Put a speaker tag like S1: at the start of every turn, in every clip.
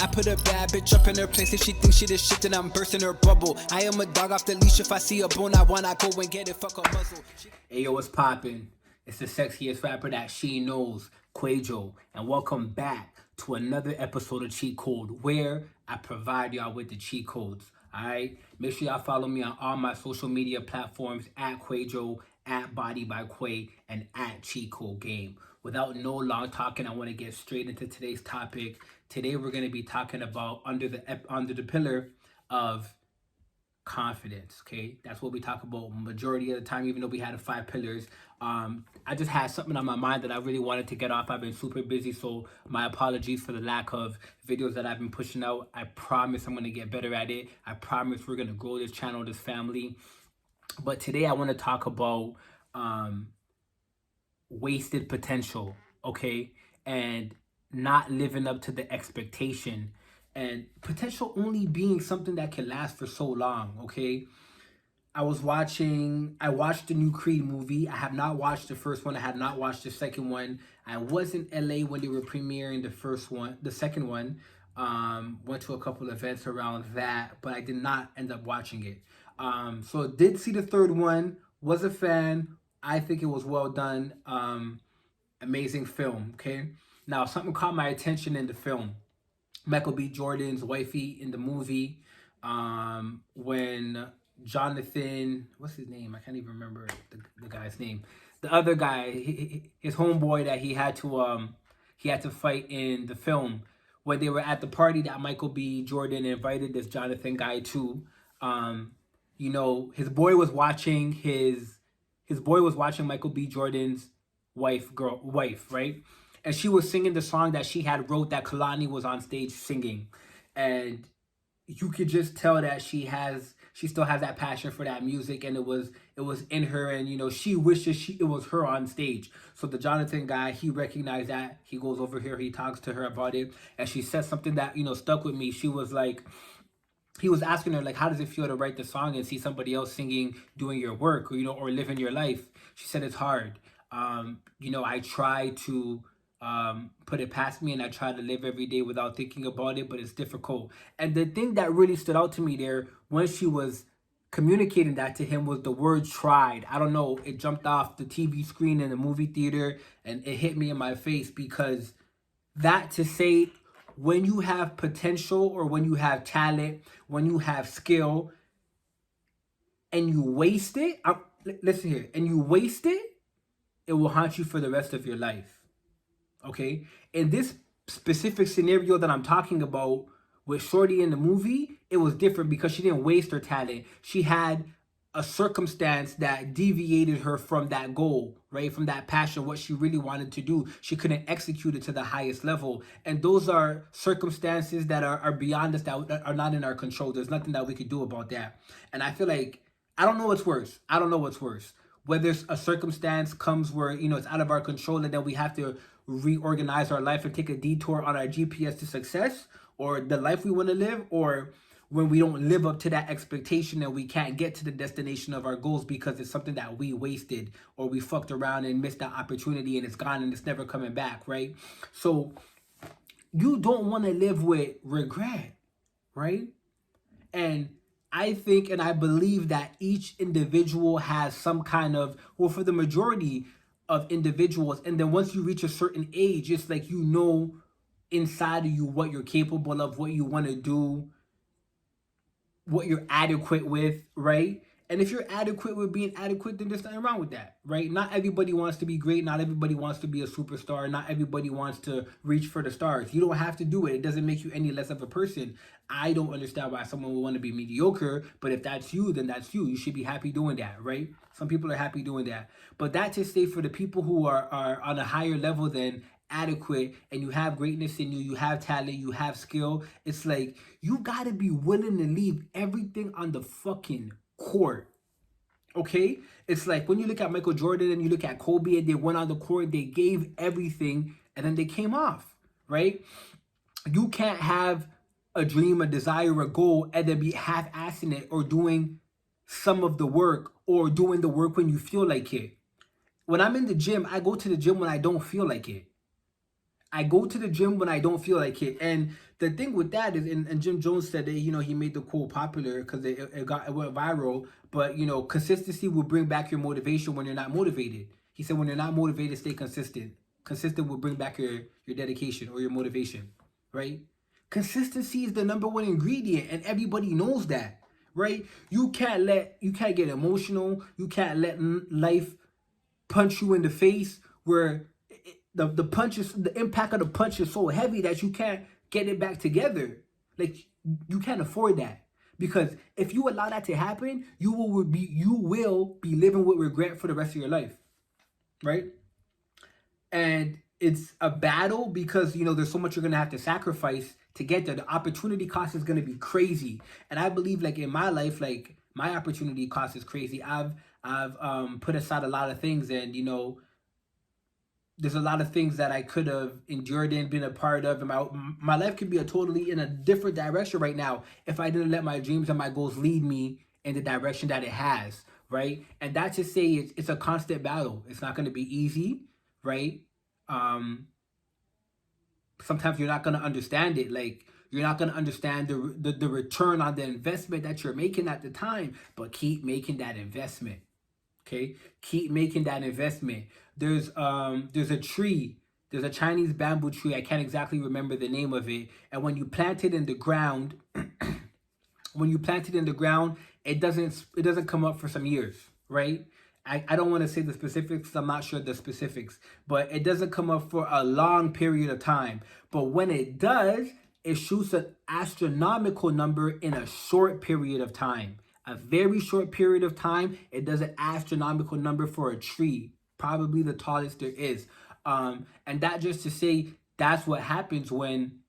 S1: I put a bad bitch up in her place. If she thinks she the shit, then I'm bursting her bubble. I am a dog off the leash. If I see a bone I want, I go and get it. Fuck a muzzle. Hey yo, what's poppin'? It's the sexiest rapper that she knows, Kwaejo, and welcome back to another episode of Cheat Code, where I provide y'all with the cheat codes. Alright? Make sure y'all follow me on all my social media platforms at Kwaejo, at Body by Quay, and at Cheat Code Game. Without no long talking, I want to get straight into today's topic. Today we're going to be talking about under the pillar of confidence. Okay, that's what we talk about majority of the time, even though we had the 5 pillars. I just had something on my mind that I really wanted to get off. I've been super busy, so my apologies for the lack of videos that I've been pushing out. I promise I'm going to get better at it. I promise we're going to grow this channel, this family. But today I want to talk about wasted potential, okay, and not living up to the expectation, and potential only being something that can last for so long. Okay, I watched the new Creed movie. I have not watched the first one. I have not watched the second one. I was in LA when they were premiering the second one. Went to a couple events around that, but I did not end up watching it. So did see the third one, was a fan. I think it was well done. Amazing film, okay? Now, something caught my attention in the film. Michael B. Jordan's wifey in the movie, when Jonathan, what's his name? I can't even remember the guy's name. The other guy, his homeboy that he had to fight in the film, when they were at the party that Michael B. Jordan invited this Jonathan guy to, you know, his boy was watching Michael B. Jordan's wife, right? And she was singing the song that she had wrote that Kalani was on stage singing. And you could just tell that she still has that passion for that music, and it was in her, and you know, she wishes it was her on stage. So the Jonathan guy, he recognized that. He goes over here, he talks to her about it, and she said something that, you know, stuck with me. She was like, he was asking her, like, how does it feel to write the song and see somebody else singing, doing your work, or, you know, or living your life? She said, it's hard. You know, I try to put it past me, and I try to live every day without thinking about it, but it's difficult. And the thing that really stood out to me there when she was communicating that to him was the word tried. I don't know, it jumped off the TV screen in the movie theater and it hit me in my face, because that to say, when you have potential, or when you have talent, when you have skill, and you waste it, listen here, and you waste it, it will haunt you for the rest of your life. Okay? In this specific scenario that I'm talking about with Shorty in the movie, it was different because she didn't waste her talent. She had a circumstance that deviated her from that goal, right? From that passion, what she really wanted to do. She couldn't execute it to the highest level. And those are circumstances that are beyond us, that are not in our control. There's nothing that we could do about that. And I feel like, I don't know what's worse. Whether a circumstance comes where, you know, it's out of our control, and then we have to reorganize our life and take a detour on our GPS to success, or the life we want to live, or when we don't live up to that expectation and we can't get to the destination of our goals because it's something that we wasted, or we fucked around and missed that opportunity and it's gone and it's never coming back, right? So you don't want to live with regret, right? And I think and I believe that each individual has some kind of, well, for the majority of individuals, and then once you reach a certain age, it's like, you know, inside of you what you're capable of, what you want to do, what you're adequate with, right? And if you're adequate with being adequate, then there's nothing wrong with that, right? Not everybody wants to be great. Not everybody wants to be a superstar. Not everybody wants to reach for the stars. You don't have to do it. It doesn't make you any less of a person. I don't understand why someone would want to be mediocre, but if that's you, then that's you. You should be happy doing that, right? Some people are happy doing that. But that to say, for the people who are on a higher level than adequate, and you have greatness in you, you have talent, you have skill, it's like, you gotta be willing to leave everything on the fucking court. Okay? It's like when you look at Michael Jordan and you look at Kobe, and they went on the court, they gave everything, and then they came off, right? You can't have a dream, a desire, a goal, and then be half-assing it, or doing some of the work, or doing the work when you feel like it. When I'm in the gym, I go to the gym when I don't feel like it. I go to the gym when I don't feel like it. And the thing with that is, and Jim Jones said that, he made the quote popular because it went viral. But, consistency will bring back your motivation when you're not motivated. He said when you're not motivated, stay consistent. Consistent will bring back your dedication or your motivation, right? Consistency is the number one ingredient, and everybody knows that, right? You can't get emotional. You can't let life punch you in the face where the impact of the punch is so heavy that you can't get it back together. Like, you can't afford that, because if you allow that to happen, you will be living with regret for the rest of your life, right? And it's a battle because there's so much you're gonna have to sacrifice to get there. The opportunity cost is gonna be crazy, and I believe, like, in my life, like, my opportunity cost is crazy. I've put aside a lot of things, and there's a lot of things that I could have endured and been a part of, and my life could be a totally in a different direction right now if I didn't let my dreams and my goals lead me in the direction that it has, right? And that's to say it's a constant battle. It's not going to be easy, right? Sometimes you're not going to understand it. Like, you're not going to understand the return on the investment that you're making at the time, but keep making that investment. Okay, keep making that investment. There's a tree. There's a Chinese bamboo tree. I can't exactly remember the name of it. And when you plant it in the ground, it doesn't come up for some years, right? I don't want to say the specifics. I'm not sure the specifics, but it doesn't come up for a long period of time. But when it does, it shoots an astronomical number in a short period of time. A very short period of time, it does an astronomical number for a tree, probably the tallest there is. And that just to say, that's what happens when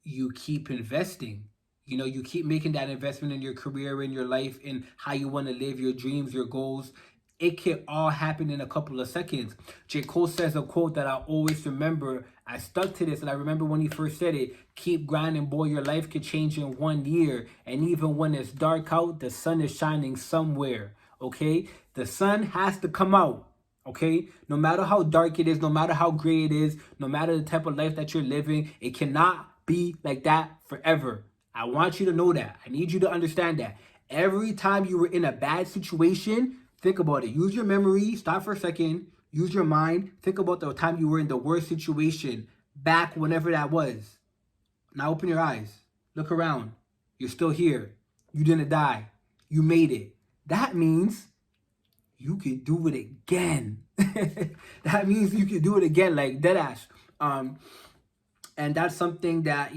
S1: you keep investing. You keep making that investment in your career, in your life, in how you want to live, your dreams, your goals. It can all happen in a couple of seconds. J. Cole says a quote that I always remember. I stuck to this, and I remember when he first said it: keep grinding, boy, your life could change in 1 year. And even when it's dark out, the sun is shining somewhere, okay? The sun has to come out, okay? No matter how dark it is, no matter how gray it is, no matter the type of life that you're living, it cannot be like that forever. I want you to know that. I need you to understand that. Every time you were in a bad situation, think about it. Use your memory. Stop for a second. Use your mind. Think about the time you were in the worst situation back whenever that was. Now open your eyes. Look around. You're still here. You didn't die. You made it. That means you can do it again. That means you can do it again, like deadass. And that's something that,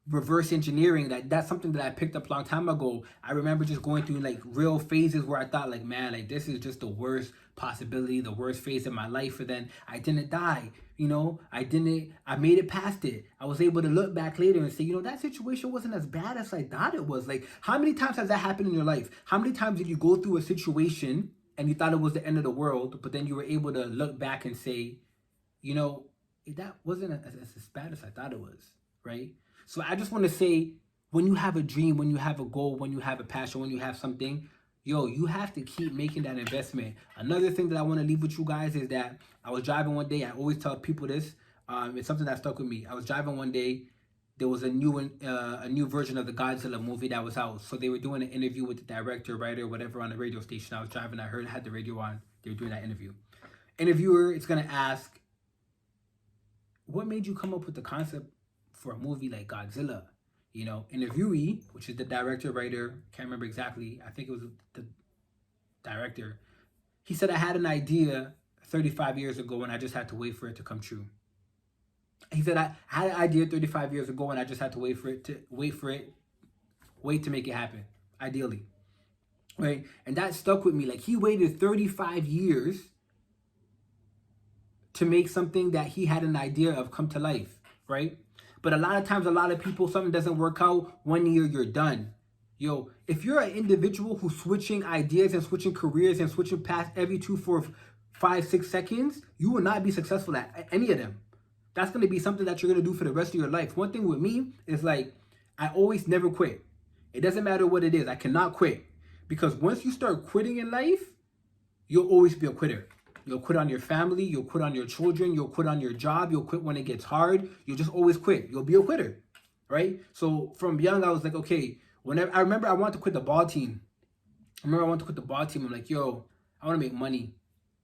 S1: reverse engineering, that's something that I picked up a long time ago. I remember just going through like real phases where I thought, like, man, like, this is just the worst possibility, the worst phase of my life. And then I didn't die, I made it past it. I was able to look back later and say, that situation wasn't as bad as I thought it was. Like, how many times has that happened in your life? How many times did you go through a situation and you thought it was the end of the world, but then you were able to look back and say, that wasn't as bad as I thought it was, right? So I just want to say, when you have a dream, when you have a goal, when you have a passion, when you have something, you have to keep making that investment. Another thing that I want to leave with you guys is that I was driving one day. I always tell people this. It's something that stuck with me. I was driving one day. There was a new version of the Godzilla movie that was out. So they were doing an interview with the director, writer, whatever, on the radio station. I was driving. I had the radio on. They were doing that interview. Interviewer is going to ask, what made you come up with the concept for a movie like Godzilla? Interviewee, which is the director, writer, can't remember exactly, I think it was the director, he said, I had an idea 35 years ago and I just had to wait for it to come true. He said, I had an idea 35 years ago and I just had to wait to make it happen, ideally, right? And that stuck with me. Like, he waited 35 years to make something that he had an idea of come to life, right? But a lot of times, a lot of people, something doesn't work out, 1 year, you're done. If you're an individual who's switching ideas and switching careers and switching paths every 2, 4, 5, 6 seconds, you will not be successful at any of them. That's going to be something that you're going to do for the rest of your life. One thing with me is, like, I always never quit. It doesn't matter what it is. I cannot quit. Because once you start quitting in life, you'll always be a quitter. You'll quit on your family. You'll quit on your children. You'll quit on your job. You'll quit when it gets hard. You'll just always quit. You'll be a quitter, right? So from young, I was like, okay, whenever I remember I wanted to quit the ball team. I'm like, yo, I want to make money.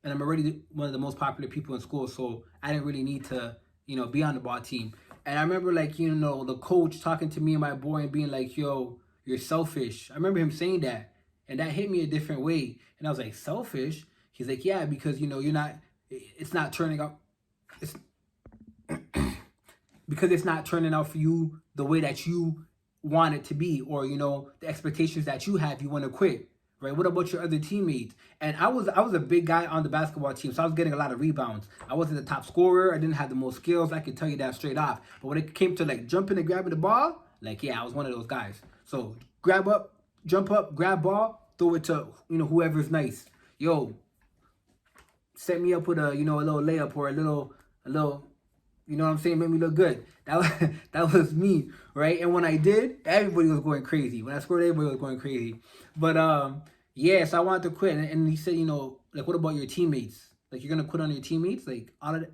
S1: And I'm already one of the most popular people in school. So I didn't really need to, be on the ball team. And I remember like, the coach talking to me and my boy and being like, yo, you're selfish. I remember him saying that. And that hit me a different way. And I was like, selfish? He's like, yeah, because, it's not turning out. It's because it's not turning out for you the way that you want it to be, or, the expectations that you have, you want to quit. Right? What about your other teammates? And I was a big guy on the basketball team, so I was getting a lot of rebounds. I wasn't the top scorer. I didn't have the most skills. I can tell you that straight off. But when it came to like jumping and grabbing the ball, like, yeah, I was one of those guys. So jump up, grab ball, throw it to whoever's nice. Yo, set me up with a a little layup or a little. You know what I'm saying? Made me look good. That was me, right? And when I did, everybody was going crazy. When I scored, everybody was going crazy. But yeah, so I wanted to quit. And he said, like, what about your teammates? Like, you're gonna quit on your teammates? Like, all of that.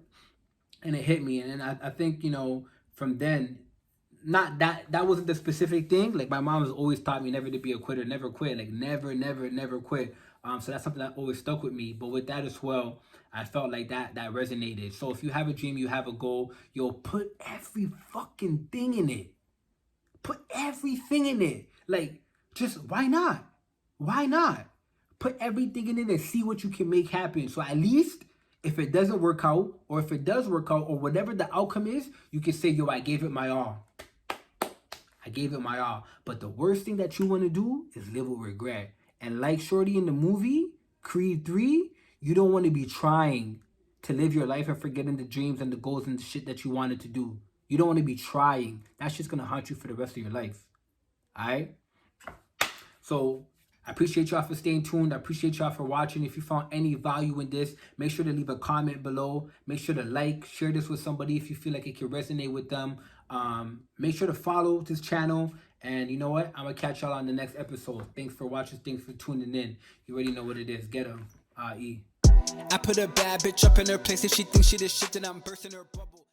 S1: And it hit me. And I think, from then, not that wasn't the specific thing. Like, my mom has always taught me never to be a quitter, never quit. Like, never quit. So that's something that always stuck with me. But with that as well, I felt like that resonated. So if you have a dream, you have a goal, you'll put every fucking thing in it. Put everything in it. Like, just why not? Why not? Put everything in it and see what you can make happen. So at least if it doesn't work out, or if it does work out, or whatever the outcome is, you can say, yo, I gave it my all. I gave it my all. But the worst thing that you want to do is live with regret. And like Shorty in the movie, Creed 3, you don't want to be trying to live your life and forgetting the dreams and the goals and the shit that you wanted to do. You don't want to be trying. That's just going to haunt you for the rest of your life. All right? So I appreciate y'all for staying tuned. I appreciate y'all for watching. If you found any value in this, make sure to leave a comment below. Make sure to like, share this with somebody if you feel like it can resonate with them. Make sure to follow this channel. And you know what? I'm going to catch y'all on the next episode. Thanks for watching. Thanks for tuning in. You already know what it is. Get 'em. E.
S2: I put a bad bitch up in her place. If she thinks she the shit, then I'm bursting her bubble.